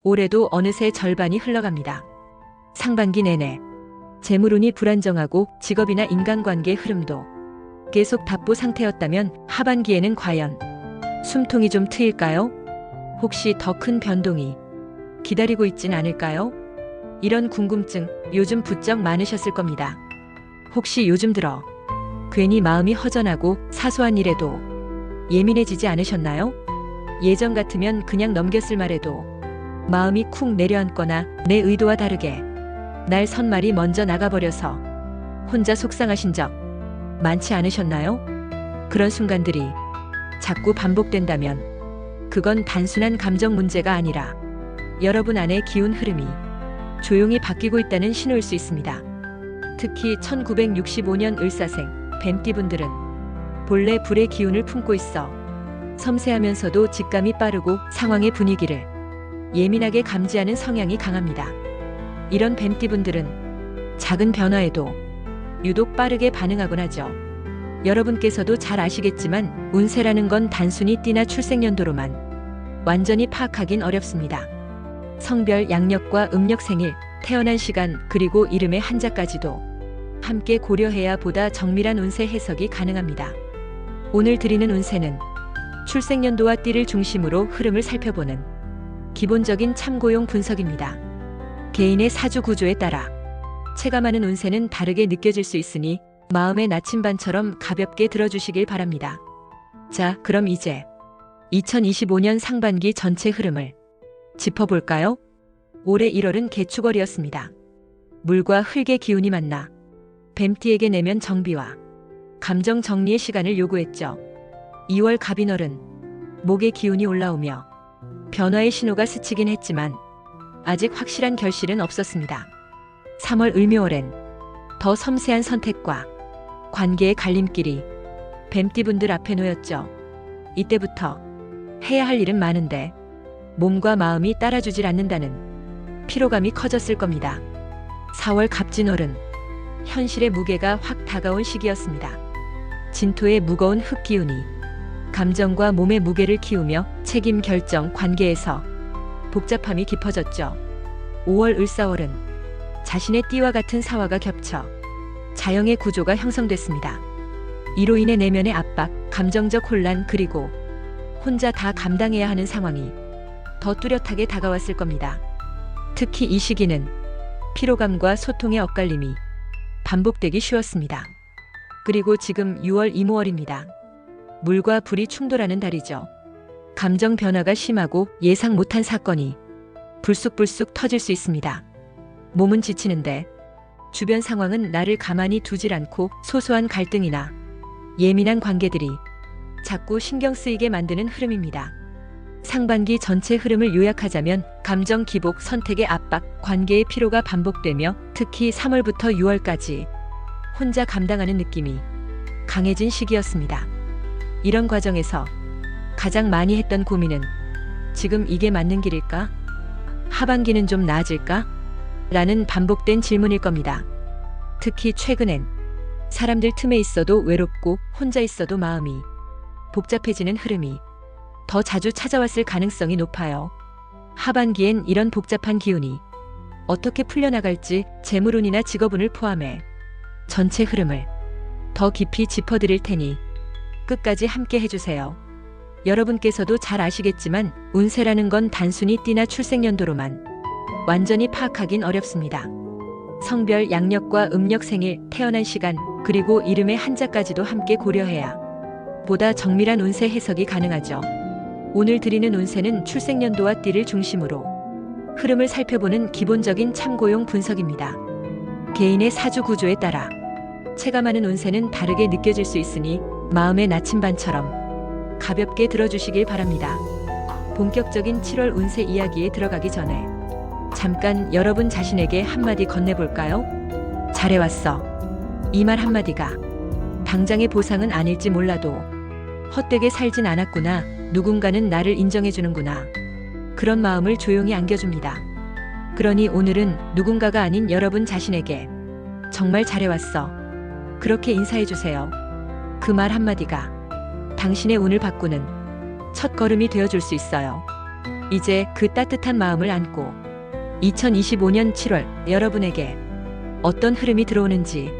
올해도 어느새 절반이 흘러갑니다. 상반기 내내 재물운이 불안정하고 직업이나 인간관계 흐름도 계속 답보 상태였다면 하반기에는 과연 숨통이 좀 트일까요? 혹시 더 큰 변동이 기다리고 있진 않을까요? 이런 궁금증 요즘 부쩍 많으셨을 겁니다. 혹시 요즘 들어 괜히 마음이 허전하고 사소한 일에도 예민해지지 않으셨나요? 예전 같으면 그냥 넘겼을 말에도 마음이 쿵 내려앉거나 내 의도와 다르게 날 선말이 먼저 나가버려서 혼자 속상하신 적 많지 않으셨나요? 그런 순간들이 자꾸 반복된다면 그건 단순한 감정 문제가 아니라 여러분 안의 기운 흐름이 조용히 바뀌고 있다는 신호일 수 있습니다. 특히 1965년 을사생 뱀띠분들은 본래 불의 기운을 품고 있어 섬세하면서도 직감이 빠르고 상황의 분위기를 예민하게 감지하는 성향이 강합니다. 이런 뱀띠분들은 작은 변화에도 유독 빠르게 반응하곤 하죠. 여러분께서도 잘 아시겠지만 운세라는 건 단순히 띠나 출생연도로만 완전히 파악하긴 어렵습니다. 성별, 양력과 음력 생일, 태어난 시간, 그리고 이름의 한자까지도 함께 고려해야 보다 정밀한 운세 해석이 가능합니다. 오늘 드리는 운세는 출생연도와 띠를 중심으로 흐름을 살펴보는 기본적인 참고용 분석입니다. 개인의 사주 구조에 따라 체감하는 운세는 다르게 느껴질 수 있으니 마음의 나침반처럼 가볍게 들어주시길 바랍니다. 자, 그럼 이제 2025년 상반기 전체 흐름을 짚어볼까요? 올해 1월은 개축월이었습니다. 물과 흙의 기운이 만나 뱀띠에게 내면 정비와 감정 정리의 시간을 요구했죠. 2월 갑인월은 목의 기운이 올라오며 변화의 신호가 스치긴 했지만 아직 확실한 결실은 없었습니다. 3월 을묘월엔 더 섬세한 선택과 관계의 갈림길이 뱀띠분들 앞에 놓였죠. 이때부터 해야 할 일은 많은데 몸과 마음이 따라주질 않는다는 피로감이 커졌을 겁니다. 4월 갑진월은 현실의 무게가 확 다가온 시기였습니다. 진토의 무거운 흙 기운이 감정과 몸의 무게를 키우며 책임 결정 관계에서 복잡함이 깊어졌죠. 5월 을사월은 자신의 띠와 같은 사화가 겹쳐 자영의 구조가 형성됐습니다. 이로 인해 내면의 압박, 감정적 혼란, 그리고 혼자 다 감당해야 하는 상황이 더 뚜렷하게 다가왔을 겁니다. 특히 이 시기는 피로감과 소통의 엇갈림이 반복되기 쉬웠습니다. 그리고 지금 6월 이모월입니다. 물과 불이 충돌하는 달이죠. 감정 변화가 심하고 예상 못한 사건이 불쑥불쑥 터질 수 있습니다. 몸은 지치는데 주변 상황은 나를 가만히 두질 않고 소소한 갈등이나 예민한 관계들이 자꾸 신경 쓰이게 만드는 흐름입니다. 상반기 전체 흐름을 요약하자면 감정 기복, 선택의 압박, 관계의 피로가 반복되며 특히 3월부터 6월까지 혼자 감당하는 느낌이 강해진 시기였습니다. 이런 과정에서 가장 많이 했던 고민은 지금 이게 맞는 길일까? 하반기는 좀 나아질까? 라는 반복된 질문일 겁니다. 특히 최근엔 사람들 틈에 있어도 외롭고 혼자 있어도 마음이 복잡해지는 흐름이 더 자주 찾아왔을 가능성이 높아요. 하반기엔 이런 복잡한 기운이 어떻게 풀려나갈지 재물운이나 직업운을 포함해 전체 흐름을 더 깊이 짚어드릴 테니 끝까지 함께 해주세요. 여러분께서도 잘 아시겠지만 운세라는 건 단순히 띠나 출생연도로만 완전히 파악하긴 어렵습니다. 성별, 양력과 음력 생일, 태어난 시간, 그리고 이름의 한자까지도 함께 고려해야 보다 정밀한 운세 해석이 가능하죠. 오늘 드리는 운세는 출생연도와 띠를 중심으로 흐름을 살펴보는 기본적인 참고용 분석입니다. 개인의 사주 구조에 따라 체감하는 운세는 다르게 느껴질 수 있으니 마음의 나침반처럼 가볍게 들어주시길 바랍니다. 본격적인 7월 운세 이야기에 들어가기 전에 잠깐 여러분 자신에게 한마디 건네볼까요? 잘해왔어. 이 말 한마디가 당장의 보상은 아닐지 몰라도 헛되게 살진 않았구나. 누군가는 나를 인정해주는구나. 그런 마음을 조용히 안겨줍니다. 그러니 오늘은 누군가가 아닌 여러분 자신에게 정말 잘해왔어. 그렇게 인사해주세요. 그 말 한마디가 당신의 운을 바꾸는 첫 걸음이 되어줄 수 있어요. 이제 그 따뜻한 마음을 안고 2025년 7월 여러분에게 어떤 흐름이 들어오는지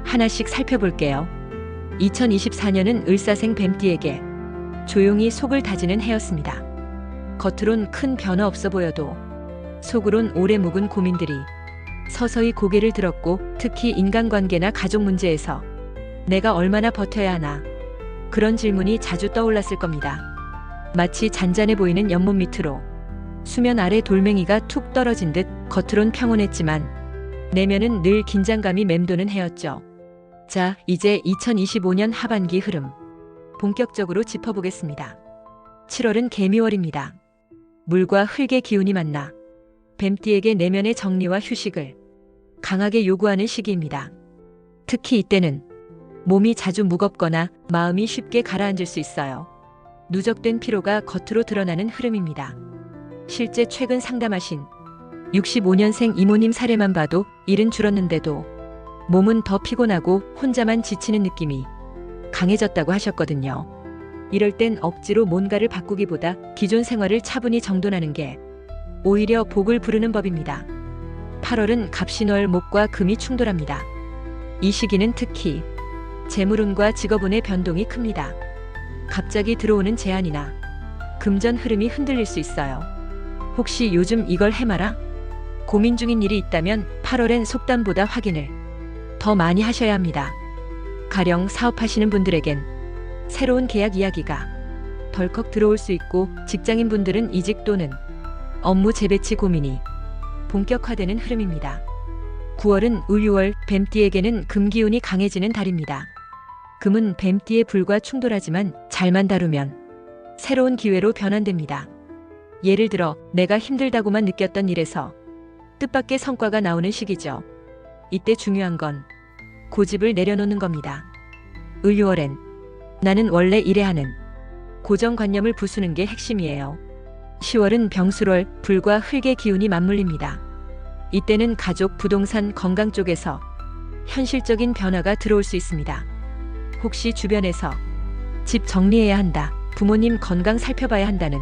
하나씩 살펴볼게요. 2024년은 을사생 뱀띠에게 조용히 속을 다지는 해였습니다. 겉으론 큰 변화 없어 보여도 속으론 오래 묵은 고민들이 서서히 고개를 들었고, 특히 인간관계나 가족 문제에서 내가 얼마나 버텨야 하나, 그런 질문이 자주 떠올랐을 겁니다. 마치 잔잔해 보이는 연못 밑으로 수면 아래 돌멩이가 툭 떨어진 듯 겉으론 평온했지만 내면은 늘 긴장감이 맴도는 해였죠. 자, 이제 2025년 하반기 흐름 본격적으로 짚어보겠습니다. 7월은 개미월입니다. 물과 흙의 기운이 만나 뱀띠에게 내면의 정리와 휴식을 강하게 요구하는 시기입니다. 특히 이때는 몸이 자주 무겁거나 마음이 쉽게 가라앉을 수 있어요. 누적된 피로가 겉으로 드러나는 흐름입니다. 실제 최근 상담하신 65년생 이모님 사례만 봐도 일은 줄었는데도 몸은 더 피곤하고 혼자만 지치는 느낌이 강해졌다고 하셨거든요. 이럴 땐 억지로 뭔가를 바꾸기보다 기존 생활을 차분히 정돈하는 게 오히려 복을 부르는 법입니다. 8월은 갑신월 목과 금이 충돌합니다. 이 시기는 특히 재물운과 직업운의 변동이 큽니다. 갑자기 들어오는 제안이나 금전 흐름이 흔들릴 수 있어요. 혹시 요즘 이걸 해마라? 고민 중인 일이 있다면 8월엔 속담보다 확인을 더 많이 하셔야 합니다. 가령 사업하시는 분들에겐 새로운 계약 이야기가 덜컥 들어올 수 있고, 직장인분들은 이직 또는 업무 재배치 고민이 본격화되는 흐름입니다. 9월은 을유월, 뱀띠에게는 금기운이 강해지는 달입니다. 금은 뱀띠의 불과 충돌하지만 잘만 다루면 새로운 기회로 변환됩니다. 예를 들어 내가 힘들다고만 느꼈던 일에서 뜻밖의 성과가 나오는 시기죠. 이때 중요한 건 고집을 내려놓는 겁니다. 을유월엔 나는 원래 이래 하는 고정관념을 부수는 게 핵심이에요. 10월은 병술월, 불과 흙의 기운이 맞물립니다. 이때는 가족, 부동산, 건강 쪽에서 현실적인 변화가 들어올 수 있습니다. 혹시 주변에서 집 정리해야 한다, 부모님 건강 살펴봐야 한다는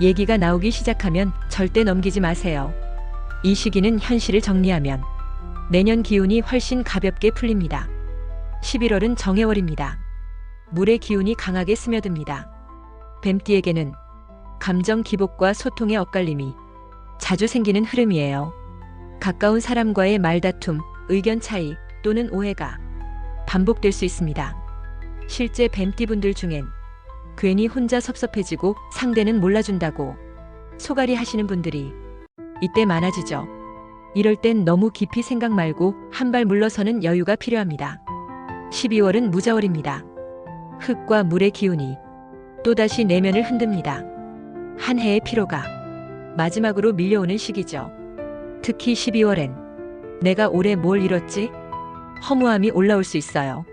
얘기가 나오기 시작하면 절대 넘기지 마세요. 이 시기는 현실을 정리하면 내년 기운이 훨씬 가볍게 풀립니다. 11월은 정해월입니다. 물의 기운이 강하게 스며듭니다. 뱀띠에게는 감정 기복과 소통의 엇갈림이 자주 생기는 흐름이에요. 가까운 사람과의 말다툼, 의견 차이 또는 오해가 반복될 수 있습니다. 실제 뱀띠분들 중엔 괜히 혼자 섭섭해지고 상대는 몰라준다고 소갈이 하시는 분들이 이때 많아지죠. 이럴 땐 너무 깊이 생각 말고 한 발 물러서는 여유가 필요합니다. 12월은 무자월입니다. 흙과 물의 기운이 또다시 내면을 흔듭니다. 한 해의 피로가 마지막으로 밀려오는 시기죠. 특히 12월엔 내가 올해 뭘 이뤘지? 허무함이 올라올 수 있어요.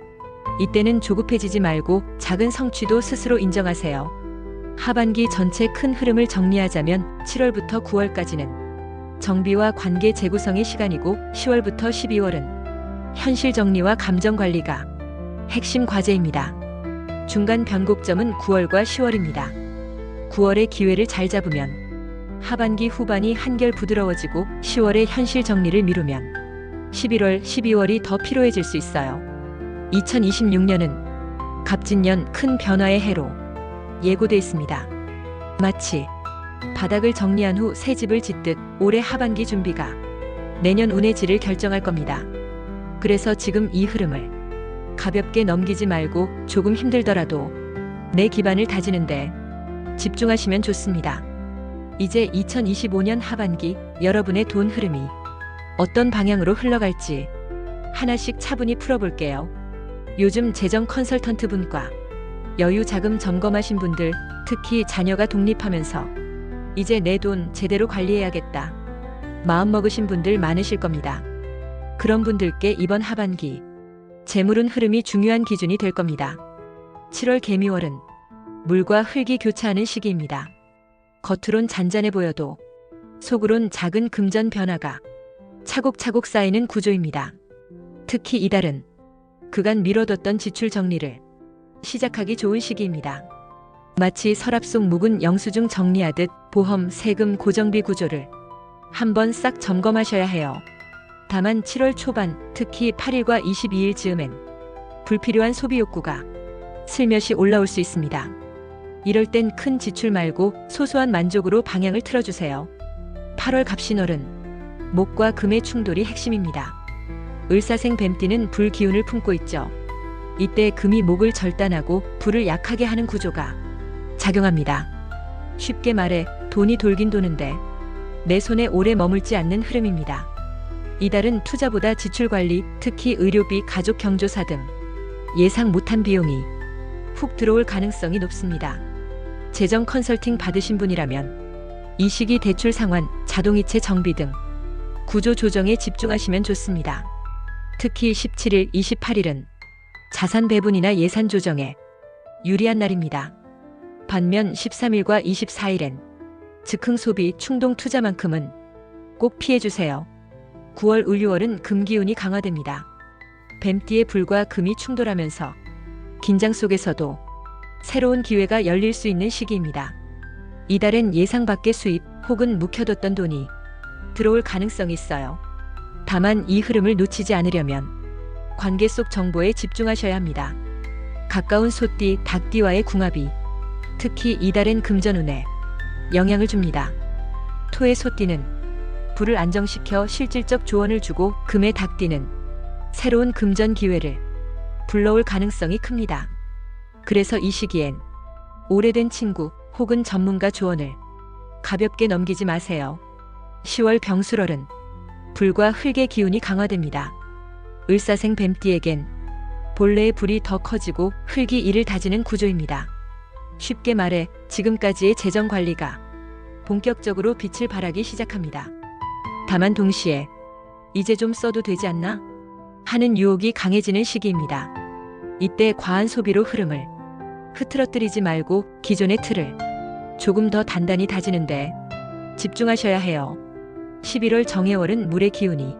이때는 조급해지지 말고 작은 성취도 스스로 인정하세요. 하반기 전체 큰 흐름을 정리하자면 7월부터 9월까지는 정비와 관계 재구성의 시간이고, 10월부터 12월은 현실 정리와 감정 관리가 핵심 과제입니다. 중간 변곡점은 9월과 10월입니다. 9월의 기회를 잘 잡으면 하반기 후반이 한결 부드러워지고, 10월의 현실 정리를 미루면 11월, 12월이 더 피로해질 수 있어요. 2026년은 갑진년, 큰 변화의 해로 예고돼 있습니다. 마치 바닥을 정리한 후 새 집을 짓듯 올해 하반기 준비가 내년 운의 질을 결정할 겁니다. 그래서 지금 이 흐름을 가볍게 넘기지 말고 조금 힘들더라도 내 기반을 다지는데 집중하시면 좋습니다. 이제 2025년 하반기 여러분의 돈 흐름이 어떤 방향으로 흘러갈지 하나씩 차분히 풀어볼게요. 요즘 재정 컨설턴트 분과 여유 자금 점검하신 분들, 특히 자녀가 독립하면서 이제 내 돈 제대로 관리해야겠다 마음먹으신 분들 많으실 겁니다. 그런 분들께 이번 하반기 재물운 흐름이 중요한 기준이 될 겁니다. 7월 개미월은 물과 흙이 교차하는 시기입니다. 겉으론 잔잔해 보여도 속으론 작은 금전 변화가 차곡차곡 쌓이는 구조입니다. 특히 이달은 그간 미뤄뒀던 지출 정리를 시작하기 좋은 시기입니다. 마치 서랍 속 묵은 영수증 정리하듯 보험, 세금, 고정비 구조를 한번 싹 점검하셔야 해요. 다만 7월 초반, 특히 8일과 22일 즈음엔 불필요한 소비 욕구가 슬며시 올라올 수 있습니다. 이럴 땐 큰 지출 말고 소소한 만족으로 방향을 틀어주세요. 8월 갑신월은 목과 금의 충돌이 핵심입니다. 을사생 뱀띠는 불 기운을 품고 있죠. 이때 금이 목을 절단하고 불을 약하게 하는 구조가 작용합니다. 쉽게 말해 돈이 돌긴 도는데 내 손에 오래 머물지 않는 흐름입니다. 이달은 투자보다 지출 관리, 특히 의료비, 가족 경조사 등 예상 못한 비용이 훅 들어올 가능성이 높습니다. 재정 컨설팅 받으신 분이라면 이 시기 대출 상환, 자동이체 정비 등 구조 조정에 집중하시면 좋습니다. 특히 17일, 28일은 자산 배분이나 예산 조정에 유리한 날입니다. 반면 13일과 24일엔 즉흥 소비, 충동 투자만큼은 꼭 피해주세요. 9월, 6월은 금 기운이 강화됩니다. 뱀띠의 불과 금이 충돌하면서 긴장 속에서도 새로운 기회가 열릴 수 있는 시기입니다. 이달엔 예상 밖의 수입 혹은 묵혀뒀던 돈이 들어올 가능성이 있어요. 다만 이 흐름을 놓치지 않으려면 관계 속 정보에 집중하셔야 합니다. 가까운 소띠, 닭띠와의 궁합이 특히 이달엔 금전운에 영향을 줍니다. 토의 소띠는 불을 안정시켜 실질적 조언을 주고 금의 닭띠는 새로운 금전 기회를 불러올 가능성이 큽니다. 그래서 이 시기엔 오래된 친구 혹은 전문가 조언을 가볍게 넘기지 마세요. 10월 병술월은 불과 흙의 기운이 강화됩니다. 을사생 뱀띠에겐 본래의 불이 더 커지고 흙이 이를 다지는 구조입니다. 쉽게 말해 지금까지의 재정 관리가 본격적으로 빛을 발하기 시작합니다. 다만 동시에 이제 좀 써도 되지 않나? 하는 유혹이 강해지는 시기입니다. 이때 과한 소비로 흐름을 흐트러뜨리지 말고 기존의 틀을 조금 더 단단히 다지는데 집중하셔야 해요. 11월 정해월은 물의 기운이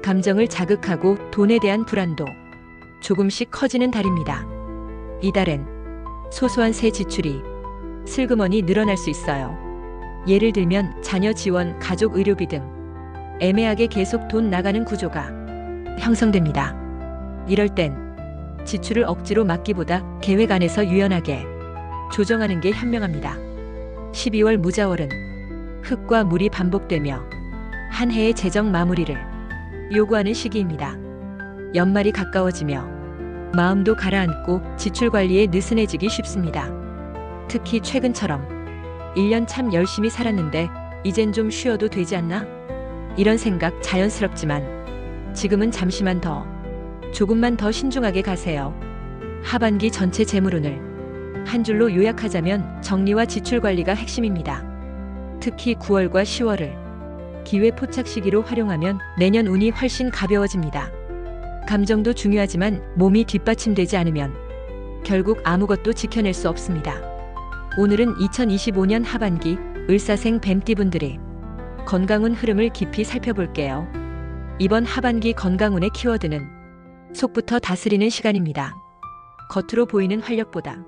감정을 자극하고 돈에 대한 불안도 조금씩 커지는 달입니다. 이달엔 소소한 새 지출이 슬그머니 늘어날 수 있어요. 예를 들면 자녀 지원, 가족 의료비 등 애매하게 계속 돈 나가는 구조가 형성됩니다. 이럴 땐 지출을 억지로 막기보다 계획 안에서 유연하게 조정하는 게 현명합니다. 12월 무자월은 흙과 물이 반복되며 한 해의 재정 마무리를 요구하는 시기입니다. 연말이 가까워지며 마음도 가라앉고 지출 관리에 느슨해지기 쉽습니다. 특히 최근처럼 1년 참 열심히 살았는데 이젠 좀 쉬어도 되지 않나? 이런 생각 자연스럽지만 지금은 잠시만 더, 조금만 더 신중하게 가세요. 하반기 전체 재물운을 한 줄로 요약하자면 정리와 지출 관리가 핵심입니다. 특히 9월과 10월을 기회 포착 시기로 활용하면 내년 운이 훨씬 가벼워집니다. 감정도 중요하지만 몸이 뒷받침되지 않으면 결국 아무것도 지켜낼 수 없습니다. 오늘은 2025년 하반기 을사생 뱀띠분들의 건강운 흐름을 깊이 살펴볼게요. 이번 하반기 건강운의 키워드는 속부터 다스리는 시간입니다. 겉으로 보이는 활력보다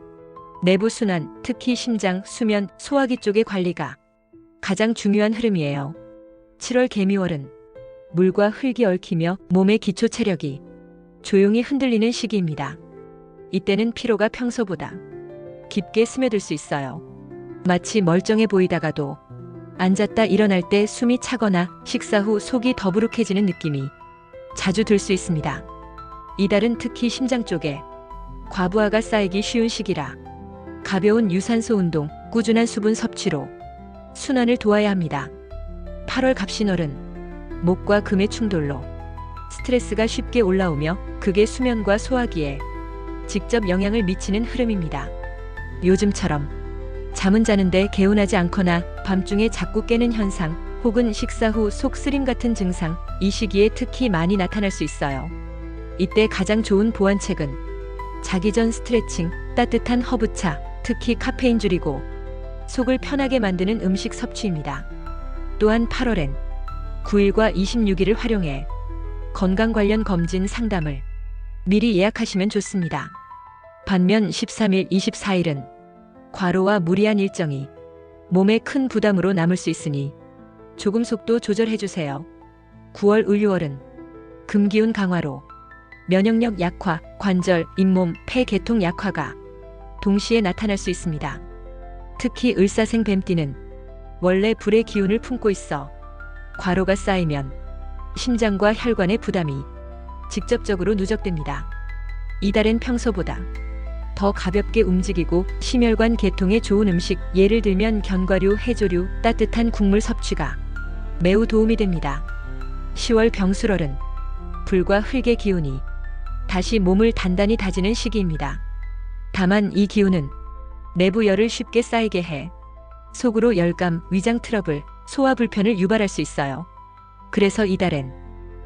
내부 순환, 특히 심장, 수면, 소화기 쪽의 관리가 가장 중요한 흐름이에요. 7월 개미월은 물과 흙이 얽히며 몸의 기초 체력이 조용히 흔들리는 시기입니다. 이때는 피로가 평소보다 깊게 스며들 수 있어요. 마치 멀쩡해 보이다가도 앉았다 일어날 때 숨이 차거나 식사 후 속이 더부룩해지는 느낌이 자주 들 수 있습니다. 이달은 특히 심장 쪽에 과부하가 쌓이기 쉬운 시기라 가벼운 유산소 운동, 꾸준한 수분 섭취로 순환을 도와야 합니다. 8월 갑신월은 목과 금의 충돌로 스트레스가 쉽게 올라오며 그게 수면과 소화기에 직접 영향을 미치는 흐름입니다. 요즘처럼 잠은 자는데 개운하지 않거나 밤중에 자꾸 깨는 현상 혹은 식사 후 속 쓰림 같은 증상, 이 시기에 특히 많이 나타날 수 있어요. 이때 가장 좋은 보완책은 자기 전 스트레칭, 따뜻한 허브차, 특히 카페인 줄이고 속을 편하게 만드는 음식 섭취입니다. 또한 8월엔 9일과 26일을 활용해 건강 관련 검진 상담을 미리 예약하시면 좋습니다. 반면 13일, 24일은 과로와 무리한 일정이 몸에 큰 부담으로 남을 수 있으니 조금 속도 조절해주세요. 9월, 6월은 금기운 강화로 면역력 약화, 관절, 잇몸, 폐 계통 약화가 동시에 나타날 수 있습니다. 특히 을사생 뱀띠는 원래 불의 기운을 품고 있어 과로가 쌓이면 심장과 혈관의 부담이 직접적으로 누적됩니다. 이달엔 평소보다 더 가볍게 움직이고 심혈관 계통에 좋은 음식, 예를 들면 견과류, 해조류, 따뜻한 국물 섭취가 매우 도움이 됩니다. 10월 병술월은 불과 흙의 기운이 다시 몸을 단단히 다지는 시기입니다. 다만 이 기운은 내부 열을 쉽게 쌓이게 해 속으로 열감, 위장 트러블, 소화 불편을 유발할 수 있어요. 그래서 이달엔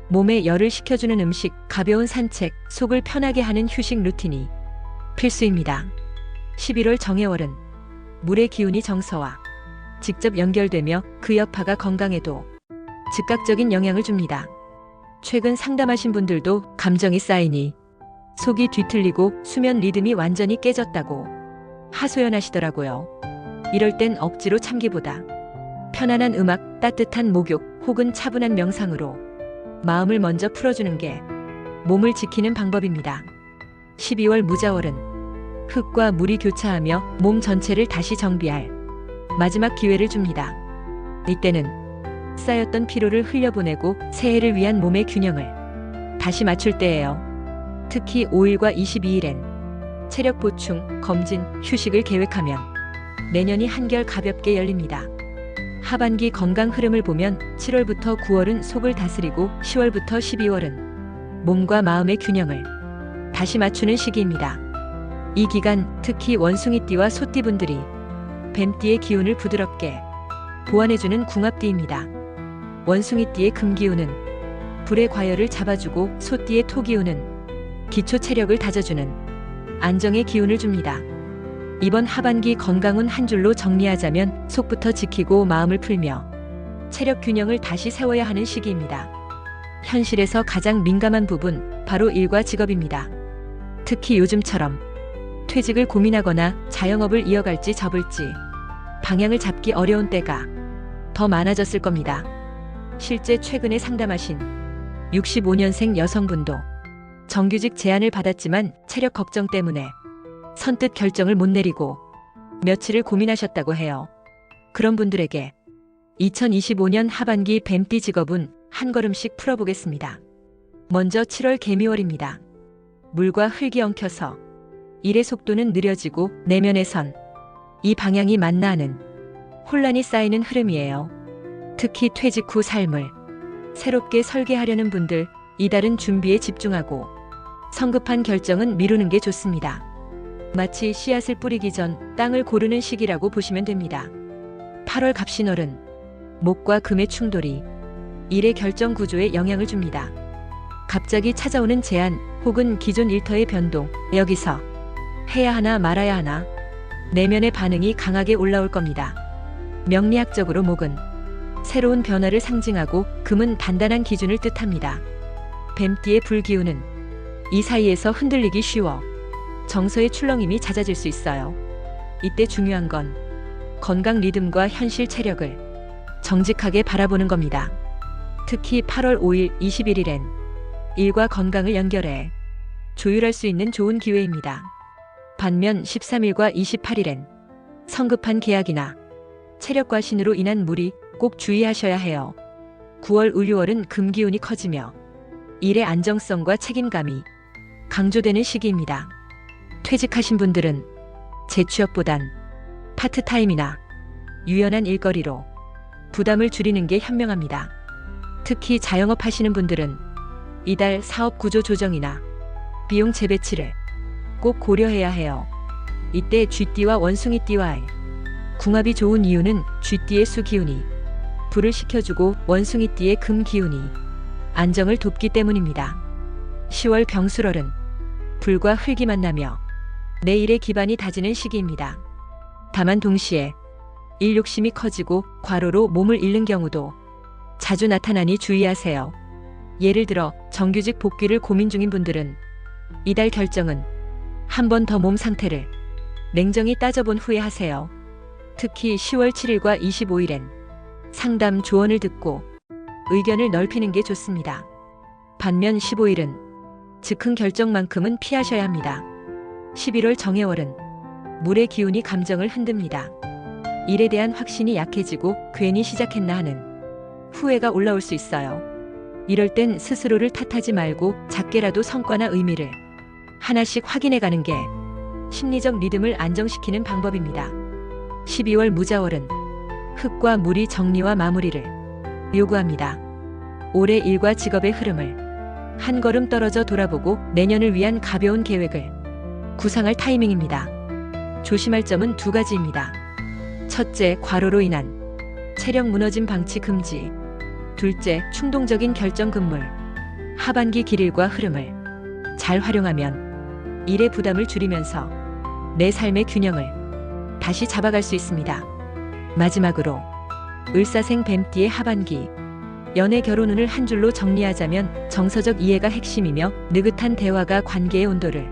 몸에 열을 식혀주는 음식, 가벼운 산책, 속을 편하게 하는 휴식 루틴이 필수입니다. 11월 정해월은 물의 기운이 정서와 직접 연결되며 그 여파가 건강에도 즉각적인 영향을 줍니다. 최근 상담하신 분들도 감정이 쌓이니 속이 뒤틀리고 수면 리듬이 완전히 깨졌다고 하소연하시더라고요. 이럴 땐 억지로 참기보다 편안한 음악, 따뜻한 목욕 혹은 차분한 명상으로 마음을 먼저 풀어주는 게 몸을 지키는 방법입니다. 12월 무자월은 흙과 물이 교차하며 몸 전체를 다시 정비할 마지막 기회를 줍니다. 이때는 쌓였던 피로를 흘려보내고 새해를 위한 몸의 균형을 다시 맞출 때예요. 특히 5일과 22일엔 체력 보충, 검진, 휴식을 계획하면 내년이 한결 가볍게 열립니다. 하반기 건강 흐름을 보면 7월부터 9월은 속을 다스리고 10월부터 12월은 몸과 마음의 균형을 다시 맞추는 시기입니다. 이 기간 특히 원숭이띠와 소띠분들이 뱀띠의 기운을 부드럽게 보완해주는 궁합띠입니다. 원숭이띠의 금기운은 불의 과열을 잡아주고 소띠의 토기운은 기초 체력을 다져주는 안정의 기운을 줍니다. 이번 하반기 건강운 한 줄로 정리하자면 속부터 지키고 마음을 풀며 체력 균형을 다시 세워야 하는 시기입니다. 현실에서 가장 민감한 부분, 바로 일과 직업입니다. 특히 요즘처럼 퇴직을 고민하거나 자영업을 이어갈지 접을지 방향을 잡기 어려운 때가 더 많아졌을 겁니다. 실제 최근에 상담하신 65년생 여성분도 정규직 제안을 받았지만 체력 걱정 때문에 선뜻 결정을 못 내리고 며칠을 고민하셨다고 해요. 그런 분들에게 2025년 하반기 뱀띠 직업운 한 걸음씩 풀어보겠습니다. 먼저 7월 개미월입니다. 물과 흙이 엉켜서 일의 속도는 느려지고 내면에선 이 방향이 맞나 하는 혼란이 쌓이는 흐름이에요. 특히 퇴직 후 삶을 새롭게 설계하려는 분들, 이달은 준비에 집중하고 성급한 결정은 미루는 게 좋습니다. 마치 씨앗을 뿌리기 전 땅을 고르는 시기라고 보시면 됩니다. 8월 갑신월은 목과 금의 충돌이 일의 결정 구조에 영향을 줍니다. 갑자기 찾아오는 제안 혹은 기존 일터의 변동, 여기서 해야 하나 말아야 하나 내면의 반응이 강하게 올라올 겁니다. 명리학적으로 목은 새로운 변화를 상징하고 금은 단단한 기준을 뜻합니다. 뱀띠의 불기운은 이 사이에서 흔들리기 쉬워 정서의 출렁임이 잦아질 수 있어요. 이때 중요한 건 건강 리듬과 현실 체력을 정직하게 바라보는 겁니다. 특히 8월 5일, 21일엔 일과 건강을 연결해 조율할 수 있는 좋은 기회입니다. 반면 13일과 28일엔 성급한 계약이나 체력 과신으로 인한 무리 꼭 주의하셔야 해요. 9월, 6월은 금기운이 커지며 일의 안정성과 책임감이 강조되는 시기입니다. 퇴직하신 분들은 재취업보단 파트타임이나 유연한 일거리로 부담을 줄이는 게 현명합니다. 특히 자영업 하시는 분들은 이달 사업 구조 조정이나 비용 재배치를 꼭 고려해야 해요. 이때 쥐띠와 원숭이띠와의 궁합이 좋은 이유는 쥐띠의 수 기운이 불을 식혀주고 원숭이띠의 금 기운이 안정을 돕기 때문입니다. 10월 병술월은 불과 흙이 만나며 내 일의 기반이 다지는 시기입니다. 다만 동시에 일 욕심이 커지고 과로로 몸을 잃는 경우도 자주 나타나니 주의하세요. 예를 들어 정규직 복귀를 고민 중인 분들은 이달 결정은 한 번 더 몸 상태를 냉정히 따져본 후에 하세요. 특히 10월 7일과 25일엔 상담 조언을 듣고 의견을 넓히는 게 좋습니다. 반면 15일은 즉흥 결정만큼은 피하셔야 합니다. 11월 정해월은 물의 기운이 감정을 흔듭니다. 일에 대한 확신이 약해지고 괜히 시작했나 하는 후회가 올라올 수 있어요. 이럴 땐 스스로를 탓하지 말고 작게라도 성과나 의미를 하나씩 확인해 가는 게 심리적 리듬을 안정시키는 방법입니다. 12월 무자월은 흙과 물이 정리와 마무리를 요구합니다. 올해 일과 직업의 흐름을 한 걸음 떨어져 돌아보고 내년을 위한 가벼운 계획을 구상할 타이밍입니다. 조심할 점은 두 가지입니다. 첫째, 과로로 인한 체력 무너짐 방치 금지. 둘째, 충동적인 결정 금물. 하반기 길일과 흐름을 잘 활용하면 일의 부담을 줄이면서 내 삶의 균형을 다시 잡아갈 수 있습니다. 마지막으로 을사생 뱀띠의 하반기 연애 결혼운을 한 줄로 정리하자면 정서적 이해가 핵심이며 느긋한 대화가 관계의 온도를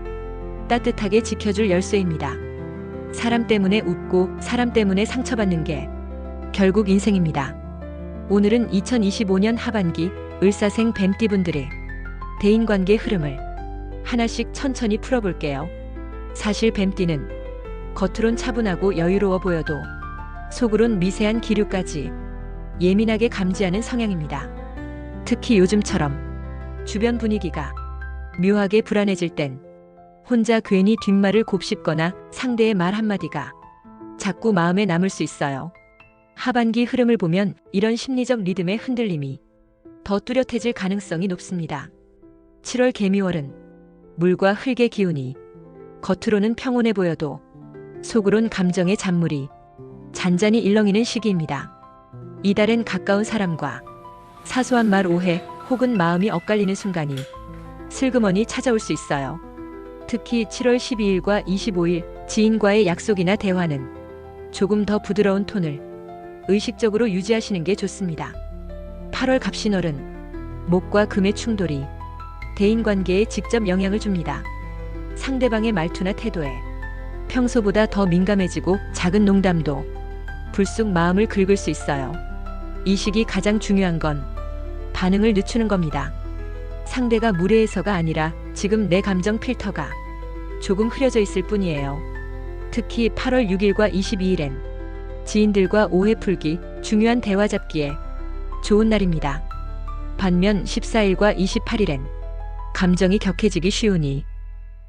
따뜻하게 지켜줄 열쇠입니다. 사람 때문에 웃고 사람 때문에 상처받는 게 결국 인생입니다. 오늘은 2025년 하반기 을사생 뱀띠분들의 대인관계 흐름을 하나씩 천천히 풀어볼게요. 사실 뱀띠는 겉으론 차분하고 여유로워 보여도 속으론 미세한 기류까지 예민하게 감지하는 성향입니다. 특히 요즘처럼 주변 분위기가 묘하게 불안해질 땐 혼자 괜히 뒷말을 곱씹거나 상대의 말 한마디가 자꾸 마음에 남을 수 있어요. 하반기 흐름을 보면 이런 심리적 리듬의 흔들림이 더 뚜렷해질 가능성이 높습니다. 7월 개미월은 물과 흙의 기운이 겉으로는 평온해 보여도 속으론 감정의 잔물이 잔잔히 일렁이는 시기입니다. 이달엔 가까운 사람과 사소한 말 오해 혹은 마음이 엇갈리는 순간이 슬그머니 찾아올 수 있어요. 특히 7월 12일과 25일 지인과의 약속이나 대화는 조금 더 부드러운 톤을 의식적으로 유지하시는 게 좋습니다. 8월 갑신월은 목과 금의 충돌이 대인관계에 직접 영향을 줍니다. 상대방의 말투나 태도에 평소보다 더 민감해지고 작은 농담도 불쑥 마음을 긁을 수 있어요. 이 시기 가장 중요한 건 반응을 늦추는 겁니다. 상대가 무례해서가 아니라 지금 내 감정 필터가 조금 흐려져 있을 뿐이에요. 특히 8월 6일과 22일엔 지인들과 오해 풀기, 중요한 대화 잡기에 좋은 날입니다. 반면 14일과 28일엔 감정이 격해지기 쉬우니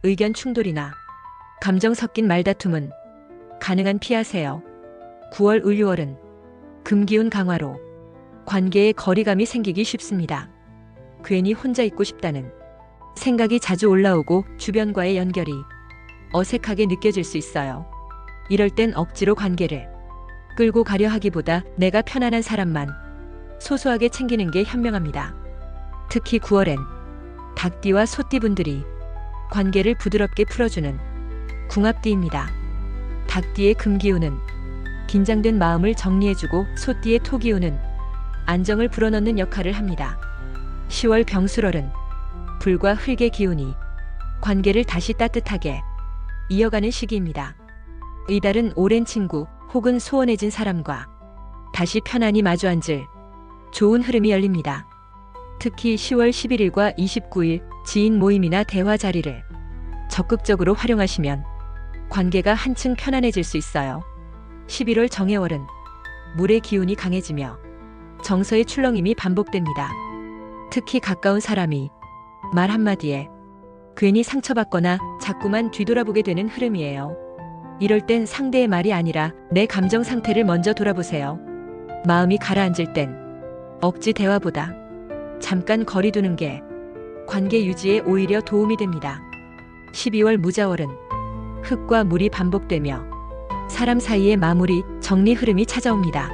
의견 충돌이나 감정 섞인 말다툼은 가능한 피하세요. 9월 을유월은 금기운 강화로 관계에 거리감이 생기기 쉽습니다. 괜히 혼자 있고 싶다는 생각이 자주 올라오고 주변과의 연결이 어색하게 느껴질 수 있어요. 이럴 땐 억지로 관계를 끌고 가려 하기보다 내가 편안한 사람만 소소하게 챙기는 게 현명합니다. 특히 9월엔 닭띠와 소띠분들이 관계를 부드럽게 풀어주는 궁합띠입니다. 닭띠의 금기운은 긴장된 마음을 정리해주고 소띠의 토기운은 안정을 불어넣는 역할을 합니다. 10월 병술월은 불과 흙의 기운이 관계를 다시 따뜻하게 이어가는 시기입니다. 이달은 오랜 친구 혹은 소원해진 사람과 다시 편안히 마주 앉을 좋은 흐름이 열립니다. 특히 10월 11일과 29일 지인 모임이나 대화 자리를 적극적으로 활용하시면 관계가 한층 편안해질 수 있어요. 11월 정해월은 물의 기운이 강해지며 정서의 출렁임이 반복됩니다. 특히 가까운 사람이 말 한마디에 괜히 상처받거나 자꾸만 뒤돌아보게 되는 흐름이에요. 이럴 땐 상대의 말이 아니라 내 감정 상태를 먼저 돌아보세요. 마음이 가라앉을 땐 억지 대화보다 잠깐 거리 두는 게 관계 유지에 오히려 도움이 됩니다. 12월 무자월은 흙과 물이 반복되며 사람 사이의 마무리, 정리 흐름이 찾아옵니다.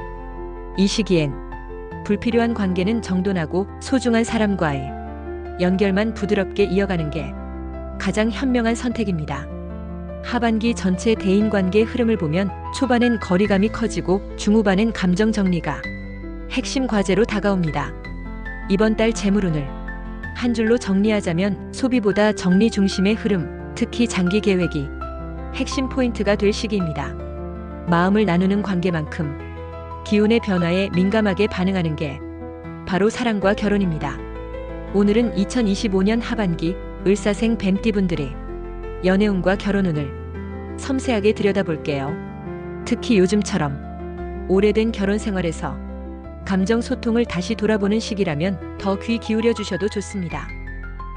이 시기엔 불필요한 관계는 정돈하고 소중한 사람과의 연결만 부드럽게 이어가는 게 가장 현명한 선택입니다. 하반기 전체 대인관계 흐름을 보면 초반엔 거리감이 커지고 중후반엔 감정 정리가 핵심 과제로 다가옵니다. 이번 달 재물운을 한 줄로 정리하자면 소비보다 정리 중심의 흐름, 특히 장기 계획이 핵심 포인트가 될 시기입니다. 마음을 나누는 관계만큼 기운의 변화에 민감하게 반응하는 게 바로 사랑과 결혼입니다. 오늘은 2025년 하반기 을사생 뱀띠분들의 연애운과 결혼운을 섬세하게 들여다볼게요. 특히 요즘처럼 오래된 결혼 생활에서 감정 소통을 다시 돌아보는 시기라면 더 귀 기울여 주셔도 좋습니다.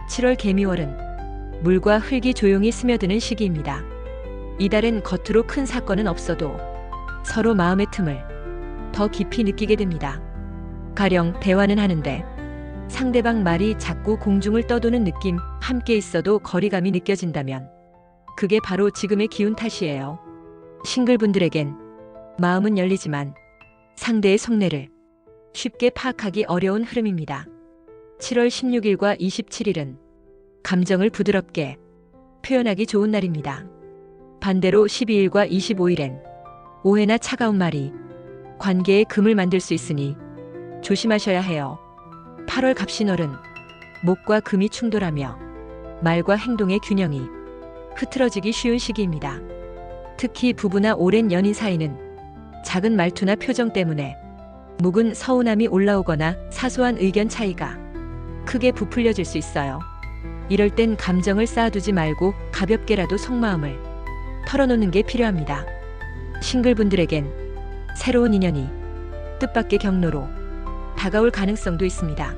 7월 개미월은 물과 흙이 조용히 스며드는 시기입니다. 이달엔 겉으로 큰 사건은 없어도 서로 마음의 틈을 더 깊이 느끼게 됩니다. 가령 대화는 하는데 상대방 말이 자꾸 공중을 떠도는 느낌, 함께 있어도 거리감이 느껴진다면 그게 바로 지금의 기운 탓이에요. 싱글분들에겐 마음은 열리지만 상대의 속내를 쉽게 파악하기 어려운 흐름입니다. 7월 16일과 27일은 감정을 부드럽게 표현하기 좋은 날입니다. 반대로 12일과 25일엔 오해나 차가운 말이 관계에 금을 만들 수 있으니 조심하셔야 해요. 8월 갑신월은 목과 금이 충돌하며 말과 행동의 균형이 흐트러지기 쉬운 시기입니다. 특히 부부나 오랜 연인 사이는 작은 말투나 표정 때문에 묵은 서운함이 올라오거나 사소한 의견 차이가 크게 부풀려질 수 있어요. 이럴 땐 감정을 쌓아두지 말고 가볍게라도 속마음을 털어놓는 게 필요합니다. 싱글분들에겐 새로운 인연이 뜻밖의 경로로 다가올 가능성도 있습니다.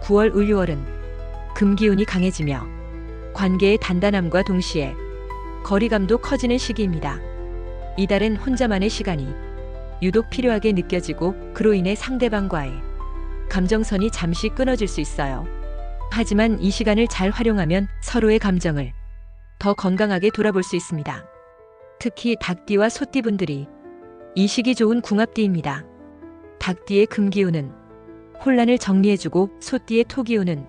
9월 을유월은 금기운이 강해지며 관계의 단단함과 동시에 거리감도 커지는 시기입니다. 이달엔 혼자만의 시간이 유독 필요하게 느껴지고 그로 인해 상대방과의 감정선이 잠시 끊어질 수 있어요. 하지만 이 시간을 잘 활용하면 서로의 감정을 더 건강하게 돌아볼 수 있습니다. 특히 닭띠와 소띠분들이 이 시기 좋은 궁합띠입니다. 닭띠의 금기운은 혼란을 정리해주고 소띠의 토기운은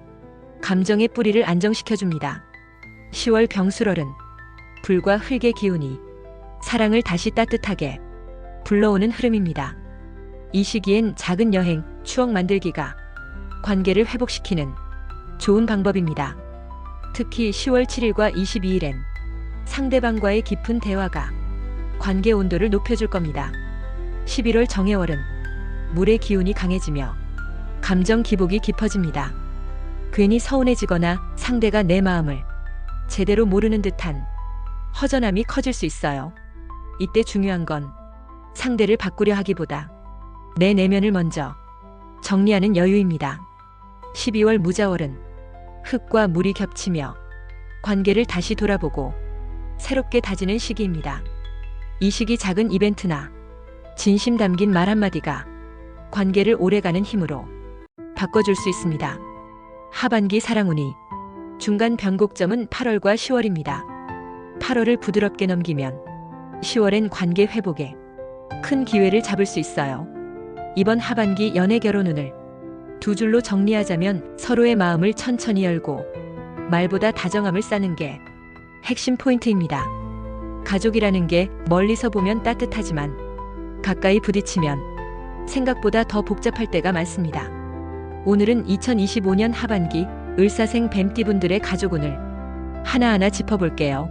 감정의 뿌리를 안정시켜줍니다. 10월 병술월은 불과 흙의 기운이 사랑을 다시 따뜻하게 불러오는 흐름입니다. 이 시기엔 작은 여행, 추억 만들기가 관계를 회복시키는 좋은 방법입니다. 특히 10월 7일과 22일엔 상대방과의 깊은 대화가 관계 온도를 높여줄 겁니다. 11월 정해월은 물의 기운이 강해지며 감정 기복이 깊어집니다. 괜히 서운해지거나 상대가 내 마음을 제대로 모르는 듯한 허전함이 커질 수 있어요. 이때 중요한 건 상대를 바꾸려 하기보다 내 내면을 먼저 정리하는 여유입니다. 12월 무자월은 흙과 물이 겹치며 관계를 다시 돌아보고 새롭게 다지는 시기입니다. 이 시기 작은 이벤트나 진심 담긴 말 한마디가 관계를 오래가는 힘으로 바꿔줄 수 있습니다. 하반기 사랑운이 중간 변곡점은 8월과 10월입니다. 8월을 부드럽게 넘기면 10월엔 관계 회복에 큰 기회를 잡을 수 있어요. 이번 하반기 연애 결혼운을 두 줄로 정리하자면 서로의 마음을 천천히 열고 말보다 다정함을 쌓는 게 핵심 포인트입니다. 가족이라는 게 멀리서 보면 따뜻하지만 가까이 부딪히면 생각보다 더 복잡할 때가 많습니다. 오늘은 2025년 하반기 을사생 뱀띠분들의 가족운을 하나하나 짚어볼게요.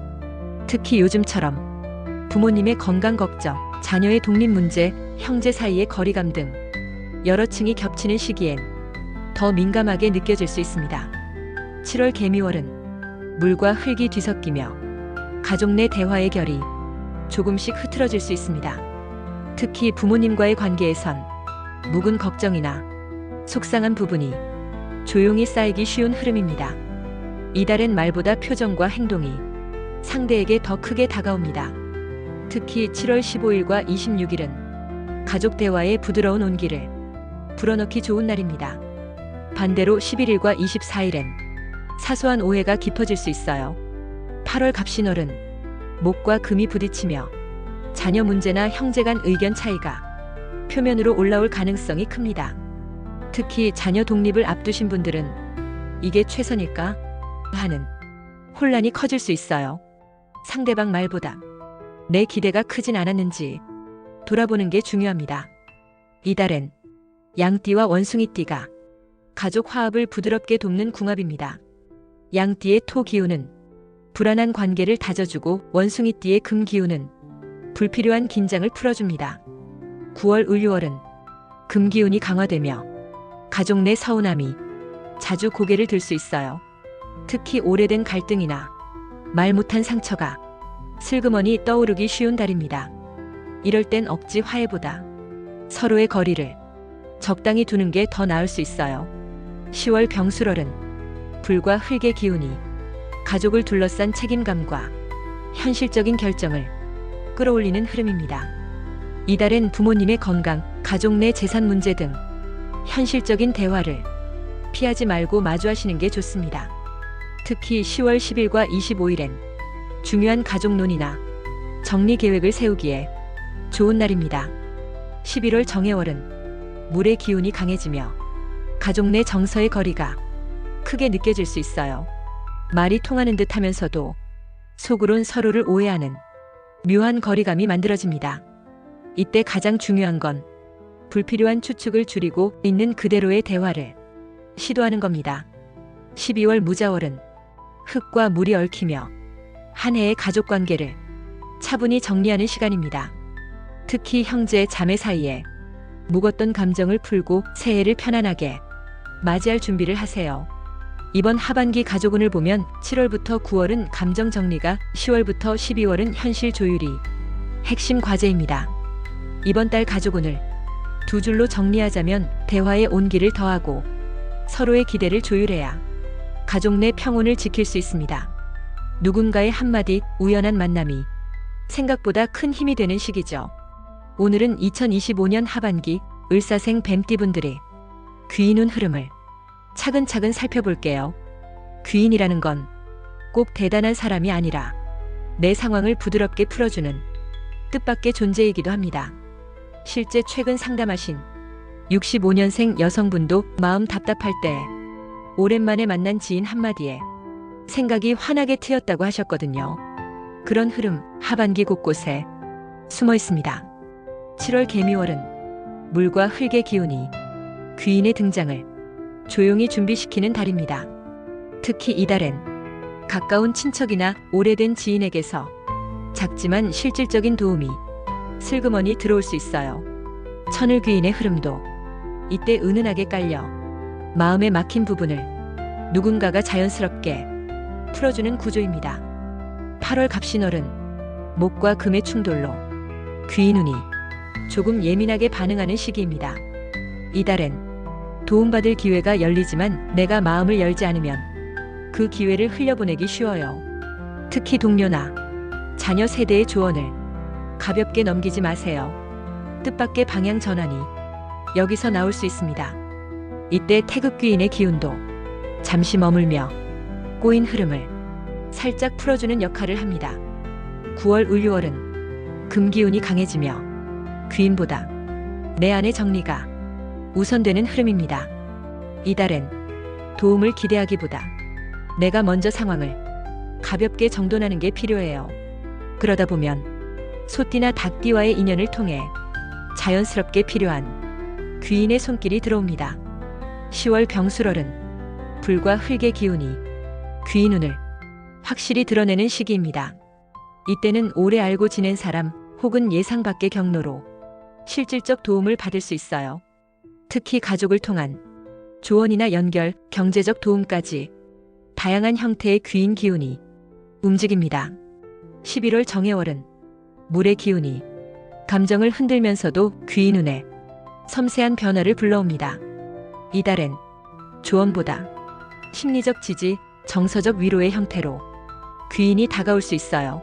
특히 요즘처럼 부모님의 건강 걱정, 자녀의 독립 문제, 형제 사이의 거리감 등 여러 층이 겹치는 시기엔 더 민감하게 느껴질 수 있습니다. 7월 개미월은 물과 흙이 뒤섞이며 가족 내 대화의 결이 조금씩 흐트러질 수 있습니다. 특히 부모님과의 관계에선 묵은 걱정이나 속상한 부분이 조용히 쌓이기 쉬운 흐름입니다. 이달엔 말보다 표정과 행동이 상대에게 더 크게 다가옵니다. 특히 7월 15일과 26일은 가족 대화의 부드러운 온기를 불어넣기 좋은 날입니다. 반대로 11일과 24일엔 사소한 오해가 깊어질 수 있어요. 8월 갑신월은 목과 금이 부딪히며 자녀 문제나 형제 간 의견 차이가 표면으로 올라올 가능성이 큽니다. 특히 자녀 독립을 앞두신 분들은 이게 최선일까 하는 혼란이 커질 수 있어요. 상대방 말보다 내 기대가 크진 않았는지 돌아보는 게 중요합니다. 이달엔 양띠와 원숭이띠가 가족 화합을 부드럽게 돕는 궁합입니다. 양띠의 토 기운은 불안한 관계를 다져주고 원숭이띠의 금 기운은 불필요한 긴장을 풀어줍니다. 9월 을유월은 금 기운이 강화되며 가족 내 서운함이 자주 고개를 들 수 있어요. 특히 오래된 갈등이나 말 못한 상처가 슬그머니 떠오르기 쉬운 달입니다. 이럴 땐 억지 화해보다 서로의 거리를 적당히 두는 게 더 나을 수 있어요. 10월 병술월은 불과 흙의 기운이 가족을 둘러싼 책임감과 현실적인 결정을 끌어올리는 흐름입니다. 이달엔 부모님의 건강, 가족 내 재산 문제 등 현실적인 대화를 피하지 말고 마주하시는 게 좋습니다. 특히 10월 10일과 25일엔 중요한 가족 논의나 정리 계획을 세우기에 좋은 날입니다. 11월 정해월은 물의 기운이 강해지며 가족 내 정서의 거리가 크게 느껴질 수 있어요. 말이 통하는 듯 하면서도 속으론 서로를 오해하는 묘한 거리감이 만들어집니다. 이때 가장 중요한 건 불필요한 추측을 줄이고 있는 그대로의 대화를 시도하는 겁니다. 12월 무자월은 흙과 물이 얽히며 한 해의 가족 관계를 차분히 정리하는 시간입니다. 특히 형제, 자매 사이에 묵었던 감정을 풀고 새해를 편안하게 맞이할 준비를 하세요. 이번 하반기 가족운을 보면 7월부터 9월은 감정 정리가, 10월부터 12월은 현실 조율이 핵심 과제입니다. 이번 달 가족운을 두 줄로 정리하자면 대화의 온기를 더하고 서로의 기대를 조율해야 가족 내 평온을 지킬 수 있습니다. 누군가의 한마디, 우연한 만남이 생각보다 큰 힘이 되는 시기죠. 오늘은 2025년 하반기 을사생 뱀띠분들이 귀인운 흐름을 차근차근 살펴볼게요. 귀인이라는 건 꼭 대단한 사람이 아니라 내 상황을 부드럽게 풀어주는 뜻밖의 존재이기도 합니다. 실제 최근 상담하신 65년생 여성분도 마음 답답할 때 오랜만에 만난 지인 한마디에 생각이 환하게 트였다고 하셨거든요. 그런 흐름 하반기 곳곳에 숨어 있습니다. 7월 개미월은 물과 흙의 기운이 귀인의 등장을 조용히 준비시키는 달입니다. 특히 이달엔 가까운 친척이나 오래된 지인에게서 작지만 실질적인 도움이 슬그머니 들어올 수 있어요. 천을 귀인의 흐름도 이때 은은하게 깔려 마음에 막힌 부분을 누군가가 자연스럽게 풀어주는 구조입니다. 8월 갑신월은 목과 금의 충돌로 귀인운이 조금 예민하게 반응하는 시기입니다. 이달엔 도움받을 기회가 열리지만 내가 마음을 열지 않으면 그 기회를 흘려보내기 쉬워요. 특히 동료나 자녀 세대의 조언을 가볍게 넘기지 마세요. 뜻밖의 방향 전환이 여기서 나올 수 있습니다. 이때 태극귀인의 기운도 잠시 머물며 꼬인 흐름을 살짝 풀어주는 역할을 합니다. 9월 을유월은 금기운이 강해지며 귀인보다 내 안의 정리가 우선되는 흐름입니다. 이달엔 도움을 기대하기보다 내가 먼저 상황을 가볍게 정돈하는 게 필요해요. 그러다 보면 소띠나 닭띠와의 인연을 통해 자연스럽게 필요한 귀인의 손길이 들어옵니다. 10월 병술월은 불과 흙의 기운이 귀인운을 확실히 드러내는 시기입니다. 이때는 오래 알고 지낸 사람 혹은 예상 밖의 경로로 실질적 도움을 받을 수 있어요. 특히 가족을 통한 조언이나 연결, 경제적 도움까지 다양한 형태의 귀인 기운이 움직입니다. 11월 정해월은 물의 기운이 감정을 흔들면서도 귀인운에 섬세한 변화를 불러옵니다. 이달엔 조언보다 심리적 지지, 정서적 위로의 형태로 귀인이 다가올 수 있어요.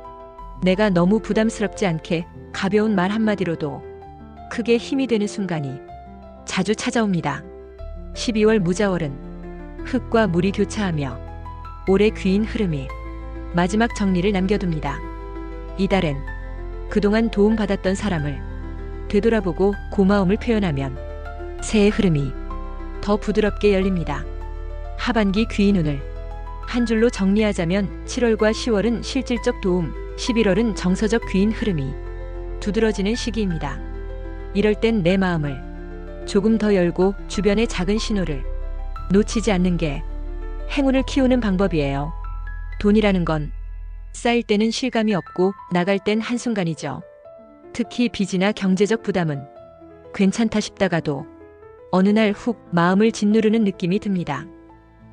내가 너무 부담스럽지 않게 가벼운 말 한마디로도 크게 힘이 되는 순간이 자주 찾아옵니다. 12월 무자월은 흙과 물이 교차하며 올해 귀인 흐름이 마지막 정리를 남겨둡니다. 이달엔 그동안 도움받았던 사람을 되돌아보고 고마움을 표현하면 새해 흐름이 더 부드럽게 열립니다. 하반기 귀인운을 한 줄로 정리하자면 7월과 10월은 실질적 도움, 11월은 정서적 귀인 흐름이 두드러지는 시기입니다. 이럴 땐 내 마음을 조금 더 열고 주변의 작은 신호를 놓치지 않는 게 행운을 키우는 방법이에요. 돈이라는 건 쌓일 때는 실감이 없고 나갈 땐 한순간이죠. 특히 빚이나 경제적 부담은 괜찮다 싶다가도 어느 날 훅 마음을 짓누르는 느낌이 듭니다.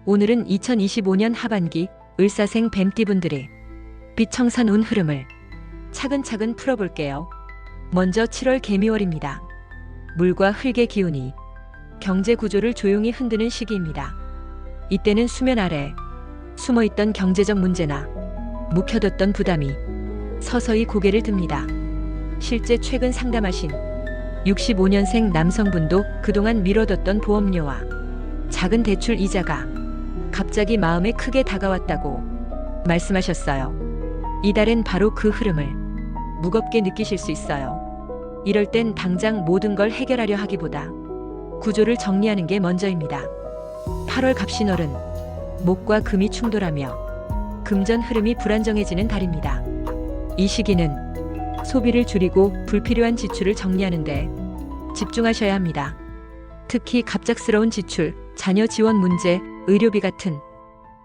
오늘은 2025년 하반기 을사생 뱀띠분들의 빚 청산 운 흐름을 차근차근 풀어볼게요. 먼저 7월 개미월입니다. 물과 흙의 기운이 경제 구조를 조용히 흔드는 시기입니다. 이때는 수면 아래 숨어있던 경제적 문제나 묵혀뒀던 부담이 서서히 고개를 듭니다. 실제 최근 상담하신 65년생 남성분도 그동안 미뤄뒀던 보험료와 작은 대출 이자가 갑자기 마음에 크게 다가왔다고 말씀하셨어요. 이달엔 바로 그 흐름을 무겁게 느끼실 수 있어요. 이럴 땐 당장 모든 걸 해결하려 하기보다 구조를 정리하는 게 먼저입니다. 8월 갑신월은 목과 금이 충돌하며 금전 흐름이 불안정해지는 달입니다. 이 시기는 소비를 줄이고 불필요한 지출을 정리하는데 집중하셔야 합니다. 특히 갑작스러운 지출, 자녀 지원 문제, 의료비 같은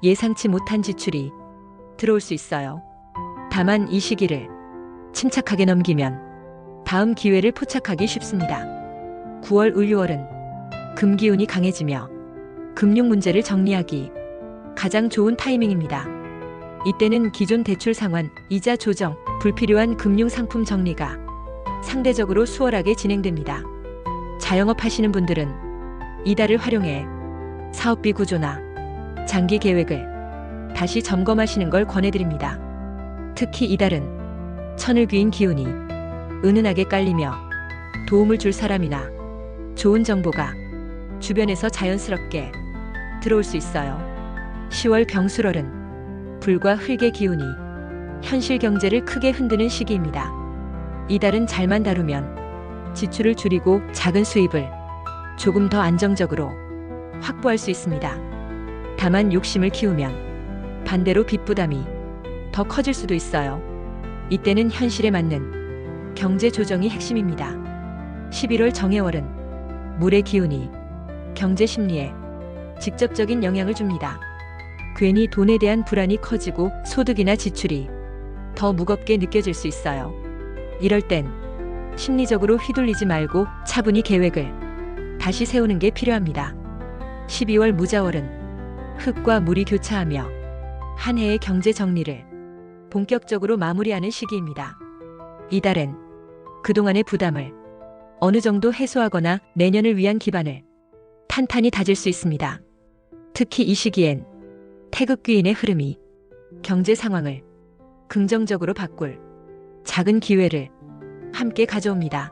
예상치 못한 지출이 들어올 수 있어요. 다만 이 시기를 침착하게 넘기면 다음 기회를 포착하기 쉽습니다. 9월 을유월은 금기운이 강해지며 금융 문제를 정리하기 가장 좋은 타이밍입니다. 이때는 기존 대출 상환, 이자 조정, 불필요한 금융 상품 정리가 상대적으로 수월하게 진행됩니다. 자영업 하시는 분들은 이달을 활용해 사업비 구조나 장기 계획을 다시 점검하시는 걸 권해드립니다. 특히 이달은 천을귀인 기운이 은은하게 깔리며 도움을 줄 사람이나 좋은 정보가 주변에서 자연스럽게 들어올 수 있어요. 10월 병술월은 불과 흙의 기운이 현실 경제를 크게 흔드는 시기입니다. 이달은 잘만 다루면 지출을 줄이고 작은 수입을 조금 더 안정적으로 확보할 수 있습니다. 다만 욕심을 키우면 반대로 빚 부담이 더 커질 수도 있어요. 이때는 현실에 맞는 경제 조정이 핵심입니다. 11월 정해월은 물의 기운이 경제 심리에 직접적인 영향을 줍니다. 괜히 돈에 대한 불안이 커지고 소득이나 지출이 더 무겁게 느껴질 수 있어요. 이럴 땐 심리적으로 휘둘리지 말고 차분히 계획을 다시 세우는 게 필요합니다. 12월 무자월은 흙과 물이 교차하며 한 해의 경제 정리를 본격적으로 마무리하는 시기입니다. 이달엔 그동안의 부담을 어느 정도 해소하거나 내년을 위한 기반을 탄탄히 다질 수 있습니다. 특히 이 시기엔 태극귀인의 흐름이 경제 상황을 긍정적으로 바꿀 작은 기회를 함께 가져옵니다.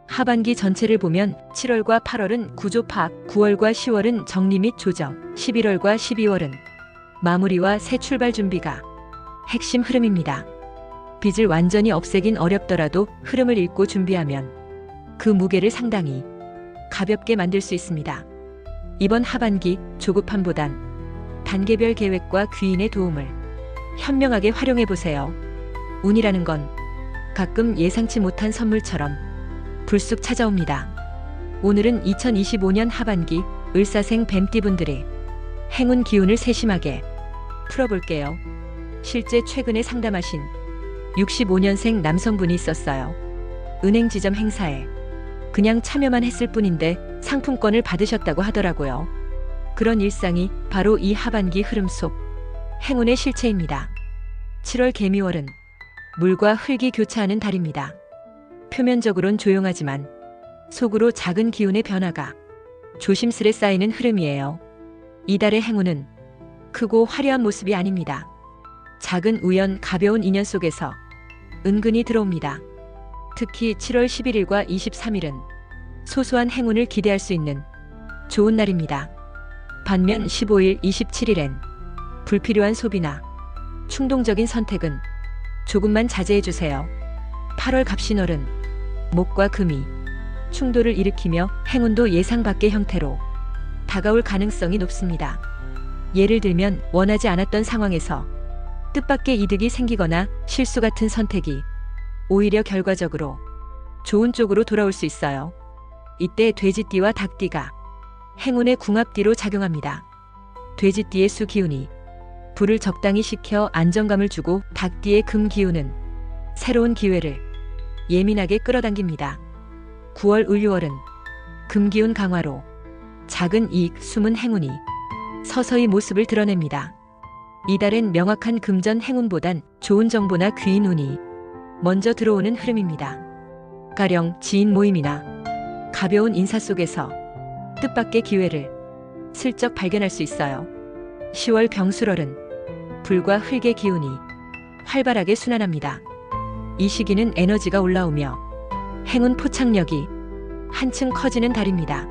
하반기 전체를 보면 7월과 8월은 구조 파악, 9월과 10월은 정리 및 조정, 11월과 12월은 마무리와 새 출발 준비가 핵심 흐름입니다. 빚을 완전히 없애긴 어렵더라도 흐름을 읽고 준비하면 그 무게를 상당히 가볍게 만들 수 있습니다. 이번 하반기 조급함보단 단계별 계획과 귀인의 도움을 현명하게 활용해 보세요. 운이라는 건 가끔 예상치 못한 선물처럼 불쑥 찾아옵니다. 오늘은 2025년 하반기 을사생 뱀띠분들의 행운 기운을 세심하게 풀어볼게요. 실제 최근에 상담하신 65년생 남성분이 있었어요. 은행 지점 행사에 그냥 참여만 했을 뿐인데 상품권을 받으셨다고 하더라고요. 그런 일상이 바로 이 하반기 흐름 속 행운의 실체입니다. 7월 개미월은 물과 흙이 교차하는 달입니다. 표면적으론 조용하지만 속으로 작은 기운의 변화가 조심스레 쌓이는 흐름이에요. 이달의 행운은 크고 화려한 모습이 아닙니다. 작은 우연, 가벼운 인연 속에서 은근히 들어옵니다. 특히 7월 11일과 23일은 소소한 행운을 기대할 수 있는 좋은 날입니다. 반면 15일, 27일엔 불필요한 소비나 충동적인 선택은 조금만 자제해주세요. 8월 갑신월은 목과 금이 충돌을 일으키며 행운도 예상 밖의 형태로 다가올 가능성이 높습니다. 예를 들면 원하지 않았던 상황에서 뜻밖의 이득이 생기거나 실수 같은 선택이 오히려 결과적으로 좋은 쪽으로 돌아올 수 있어요. 이때 돼지띠와 닭띠가 행운의 궁합띠로 작용합니다. 돼지띠의 수 기운이 불을 적당히 식혀 안정감을 주고 닭띠의 금 기운은 새로운 기회를 예민하게 끌어당깁니다. 9월 을유월은 금 기운 강화로 작은 이익, 숨은 행운이 서서히 모습을 드러냅니다. 이달엔 명확한 금전 행운보단 좋은 정보나 귀인 운이 먼저 들어오는 흐름입니다. 가령 지인 모임이나 가벼운 인사 속에서 뜻밖의 기회를 슬쩍 발견할 수 있어요. 10월 병술월은 불과 흙의 기운이 활발하게 순환합니다. 이 시기는 에너지가 올라오며 행운 포착력이 한층 커지는 달입니다.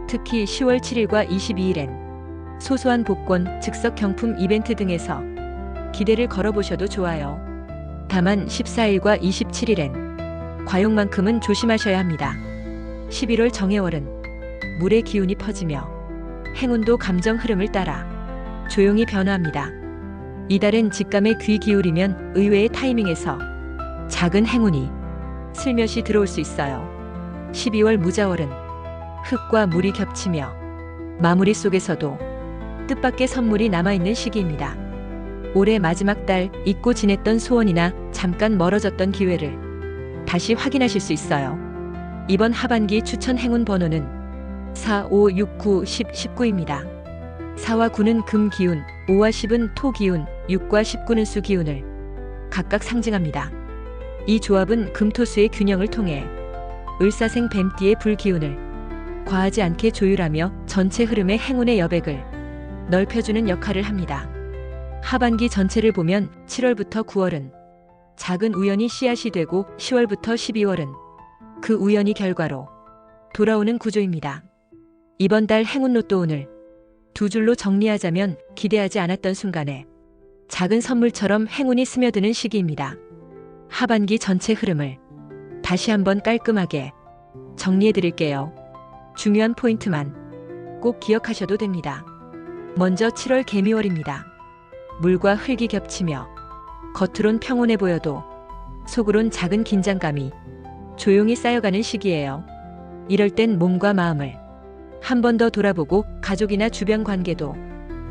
특히 10월 7일과 22일엔 소소한 복권, 즉석 경품 이벤트 등에서 기대를 걸어보셔도 좋아요. 다만 14일과 27일엔 과용만큼은 조심하셔야 합니다. 11월 정해월은 물의 기운이 퍼지며 행운도 감정 흐름을 따라 조용히 변화합니다. 이달엔 직감에 귀 기울이면 의외의 타이밍에서 작은 행운이 슬며시 들어올 수 있어요. 12월 무자월은 흙과 물이 겹치며 마무리 속에서도 뜻밖의 선물이 남아있는 시기입니다. 올해 마지막 달 잊고 지냈던 소원이나 잠깐 멀어졌던 기회를 다시 확인하실 수 있어요. 이번 하반기 추천 행운 번호는 4, 5, 6, 9, 10, 19입니다. 4와 9는 금 기운, 5와 10은 토 기운, 6과 19는 수 기운을 각각 상징합니다. 이 조합은 금토수의 균형을 통해 을사생 뱀띠의 불 기운을 과하지 않게 조율하며 전체 흐름의 행운의 여백을 넓혀주는 역할을 합니다. 하반기 전체를 보면 7월부터 9월은 작은 우연이 씨앗이 되고 10월부터 12월은 그 우연이 결과로 돌아오는 구조입니다. 이번 달 행운 로또 운을 두 줄로 정리하자면 기대하지 않았던 순간에 작은 선물처럼 행운이 스며드는 시기입니다. 하반기 전체 흐름을 다시 한번 깔끔하게 정리해 드릴게요. 중요한 포인트만 꼭 기억하셔도 됩니다. 먼저 7월 개미월입니다. 물과 흙이 겹치며 겉으론 평온해 보여도 속으론 작은 긴장감이 조용히 쌓여가는 시기예요. 이럴 땐 몸과 마음을 한 번 더 돌아보고 가족이나 주변 관계도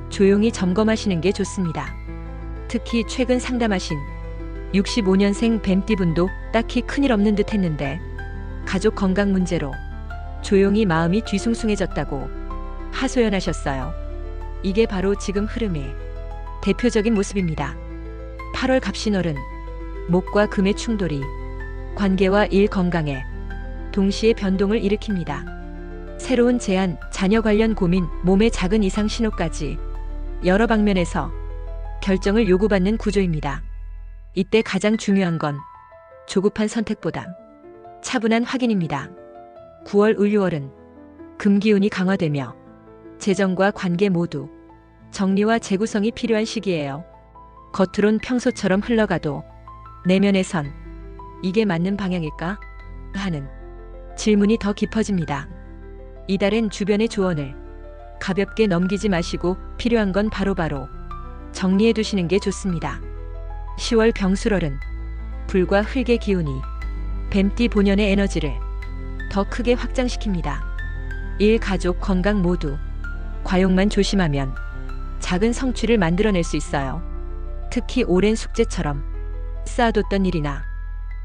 조용히 점검하시는 게 좋습니다. 특히 최근 상담하신 65년생 뱀띠분도 딱히 큰일 없는 듯 했는데 가족 건강 문제로 조용히 마음이 뒤숭숭해졌다고 하소연하셨어요. 이게 바로 지금 흐름의 대표적인 모습입니다. 8월 갑신월은 목과 금의 충돌이 관계와 일 건강에 동시에 변동을 일으킵니다. 새로운 제안, 자녀 관련 고민, 몸의 작은 이상 신호까지 여러 방면에서 결정을 요구받는 구조입니다. 이때 가장 중요한 건 조급한 선택보다 차분한 확인입니다. 9월 을유월은 금기운이 강화되며 재정과 관계 모두 정리와 재구성이 필요한 시기예요. 겉으론 평소처럼 흘러가도 내면에선 이게 맞는 방향일까? 하는 질문이 더 깊어집니다. 이달엔 주변의 조언을 가볍게 넘기지 마시고 필요한 건 바로바로 정리해 두시는 게 좋습니다. 10월 병술월은 불과 흙의 기운이 뱀띠 본연의 에너지를 더 크게 확장시킵니다. 일, 가족, 건강 모두 과용만 조심하면 작은 성취를 만들어낼 수 있어요. 특히 오랜 숙제처럼 쌓아뒀던 일이나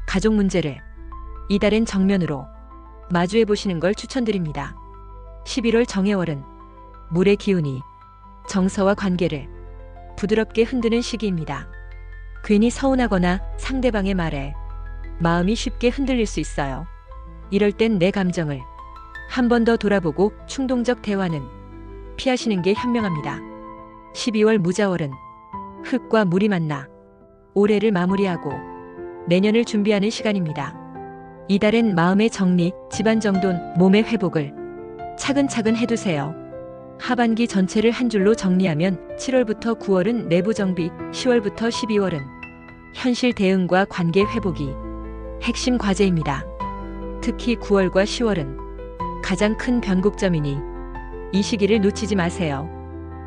가족 문제를 이달엔 정면으로 마주해 보시는 걸 추천드립니다. 11월 정해월은 물의 기운이 정서와 관계를 부드럽게 흔드는 시기입니다. 괜히 서운하거나 상대방의 말에 마음이 쉽게 흔들릴 수 있어요. 이럴 땐 내 감정을 한 번 더 돌아보고 충동적 대화는 피하시는 게 현명합니다. 12월 무자월은 흙과 물이 만나 올해를 마무리하고 내년을 준비하는 시간입니다. 이달엔 마음의 정리, 집안 정돈, 몸의 회복을 차근차근 해두세요. 하반기 전체를 한 줄로 정리하면 7월부터 9월은 내부 정비, 10월부터 12월은 현실 대응과 관계 회복이 핵심 과제입니다. 특히 9월과 10월은 가장 큰 변곡점이니 이 시기를 놓치지 마세요.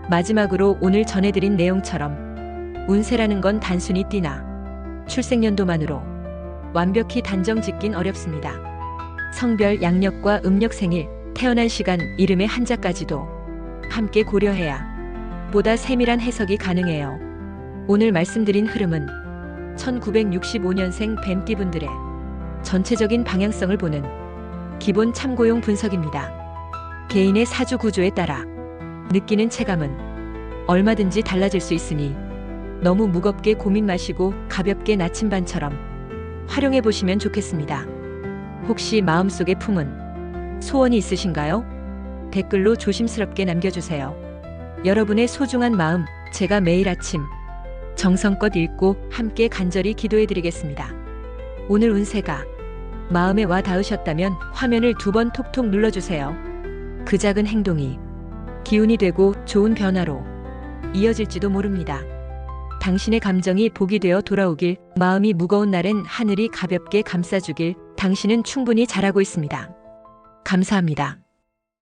마지막으로 오늘 전해드린 내용처럼 운세라는 건 단순히 띠나 출생연도만으로 완벽히 단정 짓긴 어렵습니다. 성별, 양력과 음력 생일, 태어난 시간, 이름의 한자까지도 함께 고려해야 보다 세밀한 해석이 가능해요. 오늘 말씀드린 흐름은 1965년생 뱀띠분들의 전체적인 방향성을 보는 기본 참고용 분석입니다. 개인의 사주 구조에 따라 느끼는 체감은 얼마든지 달라질 수 있으니 너무 무겁게 고민 마시고 가볍게 나침반처럼 활용해 보시면 좋겠습니다. 혹시 마음속에 품은 소원이 있으신가요? 댓글로 조심스럽게 남겨주세요. 여러분의 소중한 마음, 제가 매일 아침 정성껏 읽고 함께 간절히 기도해 드리겠습니다. 오늘 운세가 마음에 와 닿으셨다면 화면을 2번 톡톡 눌러주세요. 그 작은 행동이 기운이 되고 좋은 변화로 이어질지도 모릅니다. 당신의 감정이 복이 되어 돌아오길, 마음이 무거운 날엔 하늘이 가볍게 감싸주길, 당신은 충분히 잘하고 있습니다. 감사합니다.